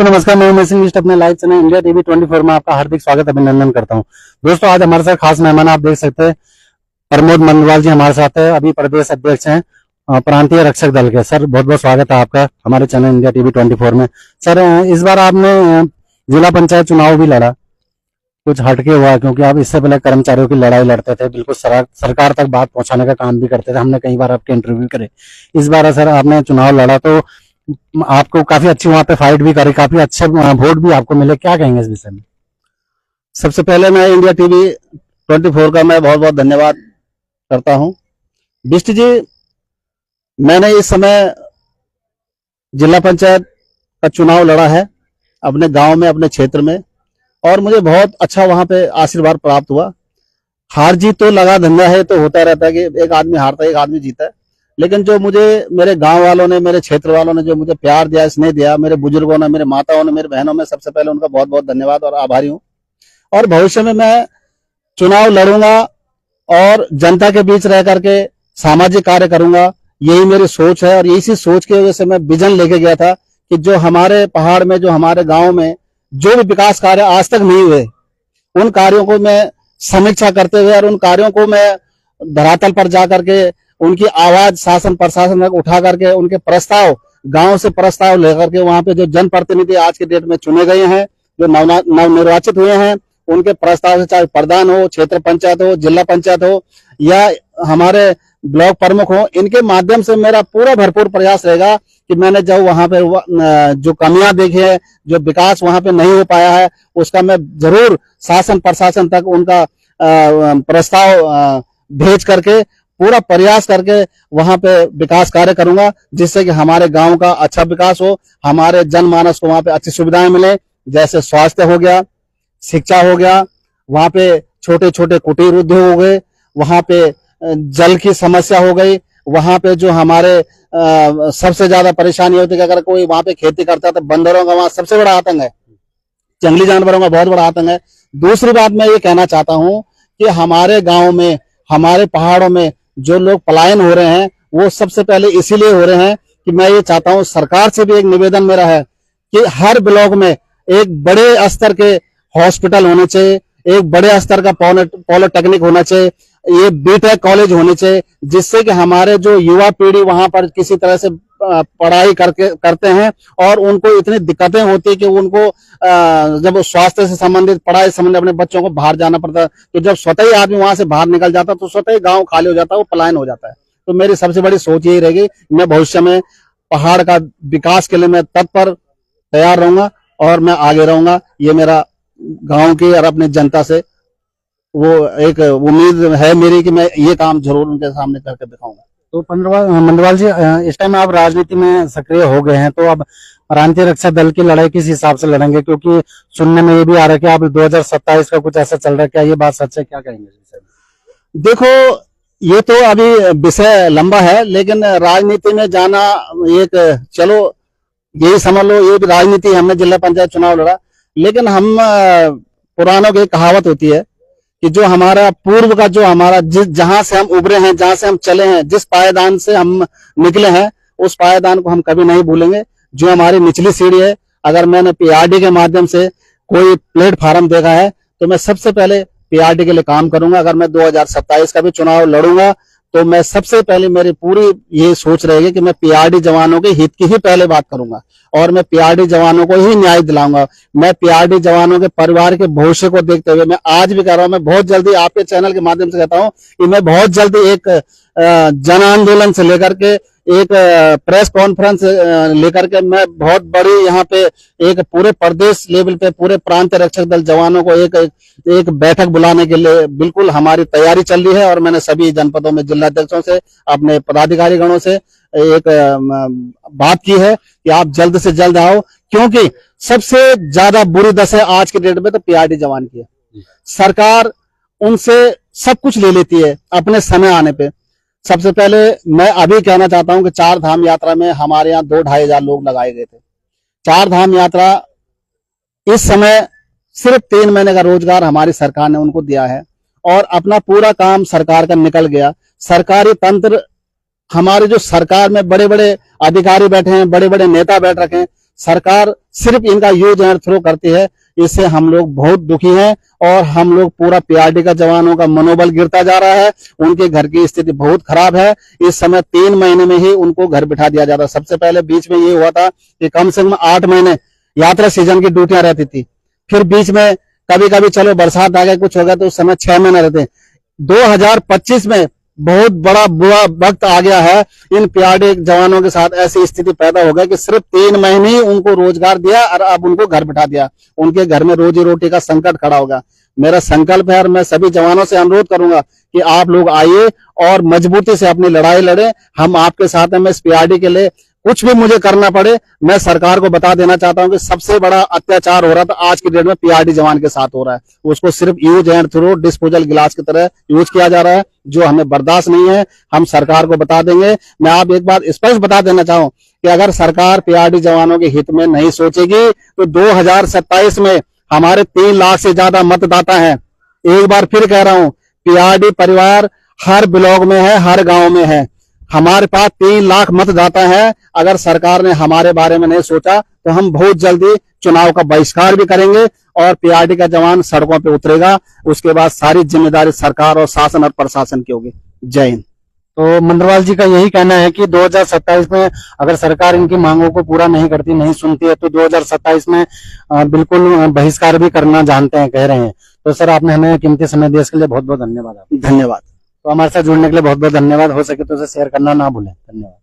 दोस्तों नमस्कार, मैं उमेश सिंह अपने लाइव चैनल इंडिया टीवी 24 में आपका हार्दिक स्वागत अभिनंदन करता हूं। दोस्तों आज हमारे साथ खास मेहमान आप देख सकते हैं, प्रमोद मंडवाल जी हमारे साथ है, अभी प्रदेश अध्यक्ष हैं प्रांतीय रक्षक दल के। सर बहुत बहुत स्वागत है आपका हमारे चैनल इंडिया टीवी 24 में। सर इस बार आपने जिला पंचायत चुनाव भी लड़ा, कुछ हटके हुआ क्योंकि आप इससे पहले कर्मचारियों की लड़ाई लड़ते थे, बिल्कुल सरकार तक बात पहुंचाने का काम भी करते थे, हमने कई बार आपके इंटरव्यू करे। इस बार सर आपने चुनाव लड़ा तो आपको काफी अच्छी वहां पे फाइट भी करी, काफी अच्छे वोट भी आपको मिले, क्या कहेंगे इस विषय में? सबसे पहले मैं इंडिया टीवी 24 का मैं बहुत बहुत धन्यवाद करता हूं। बिष्ट जी, मैंने इस समय जिला पंचायत का चुनाव लड़ा है अपने गांव में, अपने क्षेत्र में, और मुझे बहुत अच्छा वहां पे आशीर्वाद प्राप्त हुआ। हार जीत तो लगा धंधा है, तो होता रहता है कि एक आदमी हारता है एक आदमी जीता है, लेकिन जो मुझे मेरे गांव वालों ने, मेरे क्षेत्र वालों ने जो मुझे प्यार दिया, स्नेह दिया, मेरे बुजुर्गों ने, मेरे माताओं ने, मेरे बहनों में, सबसे पहले उनका बहुत बहुत धन्यवाद और आभारी हूं। और भविष्य में मैं चुनाव लड़ूंगा और जनता के बीच रह करके सामाजिक कार्य करूंगा, यही मेरी सोच है। और इसी सोच की वजह से मैं विजन लेके गया था कि जो हमारे पहाड़ में, जो हमारे गाँव में जो भी विकास कार्य आज तक नहीं हुए, उन कार्यों को मैं समीक्षा करते हुए और उन कार्यों को मैं धरातल पर जा करके उनकी आवाज शासन प्रशासन तक उठा करके उनके प्रस्ताव, गांव से प्रस्ताव लेकर के वहां पे जो जनप्रतिनिधि आज के डेट में चुने गए हैं, जो नवनिर्वाचित हुए हैं, उनके प्रस्ताव से, चाहे प्रधान हो, क्षेत्र पंचायत हो, जिला पंचायत हो या हमारे ब्लॉक प्रमुख हो, इनके माध्यम से मेरा पूरा भरपूर प्रयास रहेगा कि मैंने जब वहां पे जो कमियां देखी है, जो विकास वहां पे नहीं हो पाया है, उसका मैं जरूर शासन प्रशासन तक उनका प्रस्ताव भेज करके पूरा प्रयास करके वहां पे विकास कार्य करूंगा, जिससे कि हमारे गांव का अच्छा विकास हो, हमारे जनमानस को वहां पे अच्छी सुविधाएं मिले, जैसे स्वास्थ्य हो गया, शिक्षा हो गया, वहां पे छोटे छोटे कुटीर उद्योग हो गए, वहां पे जल की समस्या हो गई, वहां पे जो हमारे सबसे ज्यादा परेशानी होती है कि अगर कोई वहां पे खेती करता है तो बंदरों का वहां सबसे बड़ा आतंक है, जंगली जानवरों का बहुत बड़ा आतंक है। दूसरी बात मैं ये कहना चाहता हूं कि हमारे गांव में, हमारे पहाड़ों में जो लोग पलायन हो रहे हैं, वो सबसे पहले इसीलिए हो रहे हैं कि मैं ये चाहता हूं, सरकार से भी एक निवेदन मेरा है कि हर ब्लॉक में एक बड़े स्तर के हॉस्पिटल होने चाहिए, एक बड़े स्तर का पॉलिटेक्निक होना चाहिए, ये बीटेक कॉलेज होने चाहिए, जिससे कि हमारे जो युवा पीढ़ी वहां पर किसी तरह से पढ़ाई करते हैं और उनको इतनी दिक्कतें होती है कि उनको जब स्वास्थ्य से संबंधित, पढ़ाई से संबंधित अपने बच्चों को बाहर जाना पड़ता है, तो जब स्वतः ही आदमी वहां से बाहर निकल जाता है तो स्वतः ही गांव खाली हो जाता है, वो पलायन हो जाता है। तो मेरी सबसे बड़ी सोच यही रहेगी, मैं भविष्य में पहाड़ का विकास के लिए मैं तत्पर तैयार रहूंगा और मैं आगे रहूंगा। ये मेरा गाँव की और अपनी जनता से वो एक उम्मीद है मेरी कि मैं ये काम जरूर उनके सामने करके दिखाऊंगा। तो मंडवाल जी, इस टाइम आप राजनीति में सक्रिय हो गए हैं, तो अब प्रांतीय रक्षा दल की लड़ाई किस हिसाब से लड़ेंगे? क्योंकि सुनने में ये भी आ रहा है कि आप 2027 का कुछ ऐसा चल रहा है, क्या ये बात सच है? क्या कहेंगे? देखो, ये तो अभी विषय लंबा है, लेकिन राजनीति में जाना एक, चलो यही समझ लो ये भी राजनीति। हमने जिला पंचायत चुनाव लड़ा, लेकिन हम पुरानों की कहावत होती है कि जो हमारा पूर्व का, जो हमारा जहां से हम उभरे हैं, जहां से हम चले हैं, जिस पायदान से हम निकले हैं, उस पायदान को हम कभी नहीं भूलेंगे। जो हमारी निचली सीढ़ी है, अगर मैंने पीआरडी के माध्यम से कोई प्लेटफार्म देखा है तो मैं सबसे पहले पीआरडी के लिए काम करूंगा। अगर मैं 2027 का भी चुनाव लड़ूंगा तो मैं सबसे पहले, मेरी पूरी ये सोच रहेगी कि मैं पीआरडी जवानों के हित की ही पहले बात करूंगा और मैं पीआरडी जवानों को ही न्याय दिलाऊंगा। मैं पीआरडी जवानों के परिवार के भविष्य को देखते हुए मैं आज भी कह रहा हूं, मैं बहुत जल्दी आपके चैनल के माध्यम से कहता हूं कि मैं बहुत जल्दी एक जन आंदोलन से लेकर के एक प्रेस कॉन्फ्रेंस लेकर के मैं बहुत बड़ी यहाँ पे एक पूरे प्रदेश लेवल पे पूरे प्रांतीय रक्षक दल जवानों को एक बैठक बुलाने के लिए बिल्कुल हमारी तैयारी चल रही है। और मैंने सभी जनपदों में जिलाध्यक्षों से, अपने पदाधिकारी गणों से एक बात की है कि आप जल्द से जल्द आओ, क्योंकि सबसे ज्यादा बुरी दशा आज के डेट में तो पीआरडी जवान की है। सरकार उनसे सब कुछ ले लेती है अपने समय आने पे। सबसे पहले मैं अभी कहना चाहता हूं कि 4 धाम यात्रा में हमारे यहाँ 2-2.5 हजार लोग लगाए गए थे। 4 धाम यात्रा इस समय सिर्फ 3 महीने का रोजगार हमारी सरकार ने उनको दिया है और अपना पूरा काम सरकार का निकल गया। सरकारी तंत्र, हमारे जो सरकार में बड़े बड़े अधिकारी बैठे हैं, बड़े बड़े नेता बैठ रखे हैं, सरकार सिर्फ इनका यूज एंड थ्रो करती है। इससे हम लोग बहुत दुखी हैं और हम लोग पूरा पीआरडी का जवानों का मनोबल गिरता जा रहा है। उनके घर की स्थिति बहुत खराब है। इस समय 3 महीने में ही उनको घर बिठा दिया जाता। सबसे पहले बीच में ये हुआ था कि कम से कम 8 महीने यात्रा सीजन की ड्यूटियां रहती थी। फिर बीच में कभी कभी चलो बरसात आ गया, कुछ हो गया, तो उस समय 6 महीने रहते। 2025 में बहुत बड़ा बुरा वक्त आ गया है। इन पीआरडी जवानों के साथ ऐसी स्थिति पैदा हो गई कि सिर्फ 3 महीने ही उनको रोजगार दिया और अब उनको घर बिठा दिया। उनके घर में रोजी रोटी का संकट खड़ा होगा। मेरा संकल्प है और मैं सभी जवानों से अनुरोध करूंगा कि आप लोग आइए और मजबूती से अपनी लड़ाई लड़े। हम आपके साथ हैं। मैं इस पीआरडी के लिए कुछ भी मुझे करना पड़े, मैं सरकार को बता देना चाहता हूं कि सबसे बड़ा अत्याचार हो रहा था आज की डेट में पीआरडी जवान के साथ हो रहा है। उसको सिर्फ यूज एंड थ्रो डिस्पोजल गिलास की तरह यूज किया जा रहा है, जो हमें बर्दाश्त नहीं है। हम सरकार को बता देंगे। मैं आप एक बात स्पष्ट बता देना चाहूं कि अगर सरकार पीआरडी जवानों के हित में नहीं सोचेगी तो 2027 में हमारे 3 लाख से ज्यादा मतदाता हैं। एक बार फिर कह रहा हूं, पीआरडी परिवार हर ब्लॉक में है, हर गांव में है। हमारे पास 3 लाख मतदाता हैं। अगर सरकार ने हमारे बारे में नहीं सोचा तो हम बहुत जल्दी चुनाव का बहिष्कार भी करेंगे और पीआरडी का जवान सड़कों पे उतरेगा। उसके बाद सारी जिम्मेदारी सरकार और शासन और प्रशासन की होगी। जय हिंद। तो मंडरवाल जी का यही कहना है कि 2027 में अगर सरकार इनकी मांगों को पूरा नहीं करती, नहीं सुनती है, तो 2027 में बिल्कुल बहिष्कार भी करना जानते हैं, कह रहे हैं। तो सर, आपने हमें कीमती समय दिया, इसके लिए बहुत बहुत धन्यवाद। धन्यवाद। तो हमारे साथ जुड़ने के लिए बहुत बहुत धन्यवाद। हो सके तो उसे शेयर करना ना भूलें। धन्यवाद।